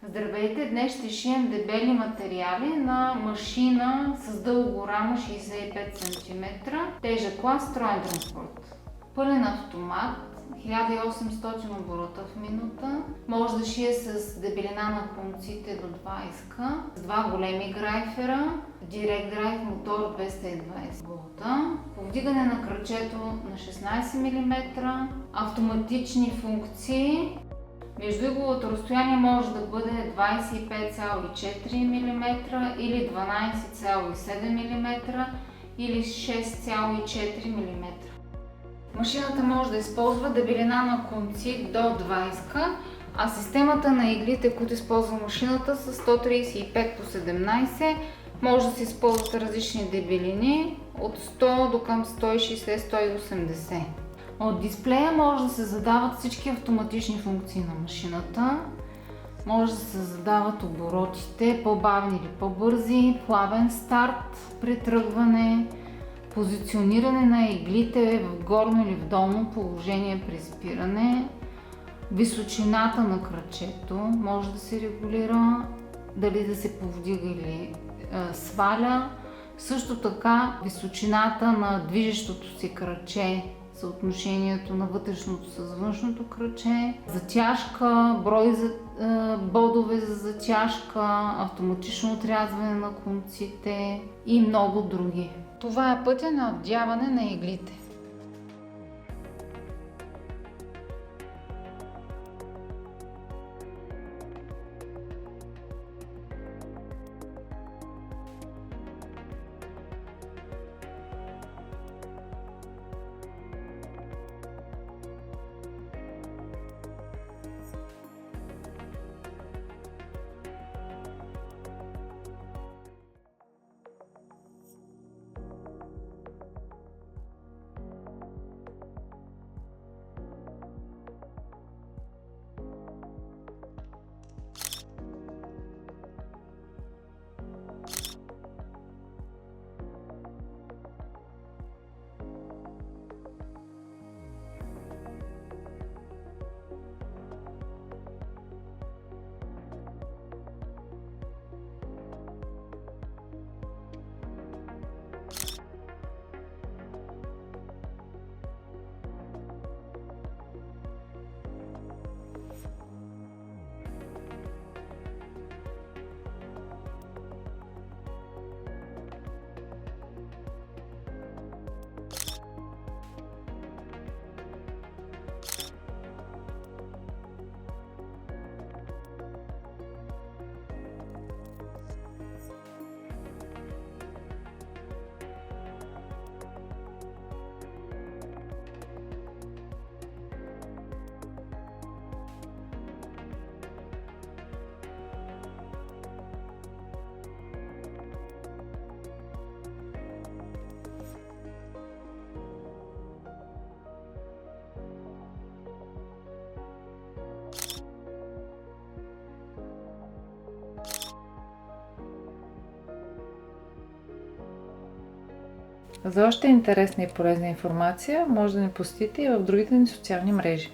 Здравейте! Днес ще шием дебели материали на машина с дълго рамо 65 см, тежък клас, троен транспорт. Пълен автомат, 1800 оборота в минута. Може да шие с дебелина на конците до 20, с два големи грайфера, директ драйв мотор 220 волта, повдигане на кръчето на 16 мм, автоматични функции. Междуигловото разстояние може да бъде 25,4 мм или 12,7 мм или 6,4 мм. Машината може да използва дебелина на конци до 20, а системата на иглите, които използва машината, са 135 по 17. Може да се използват различни дебелини от 100 до към 160-180. От дисплея може да се задават всички автоматични функции на машината. Може да се задават оборотите, по-бавни или по-бързи, плавен старт при тръгване, позициониране на иглите в горно или в долно положение при спиране, височината на кръчето може да се регулира, дали да се повдига или сваля. Също така височината на движещото се кръче, съотношението на вътрешното с външното кръче, затяжка, брой за бодове за затяжка, автоматично отрязване на конците и много други. Това е пътя на вдяване на иглите. За още интересна и полезна информация може да ни посетите и в другите ни социални мрежи.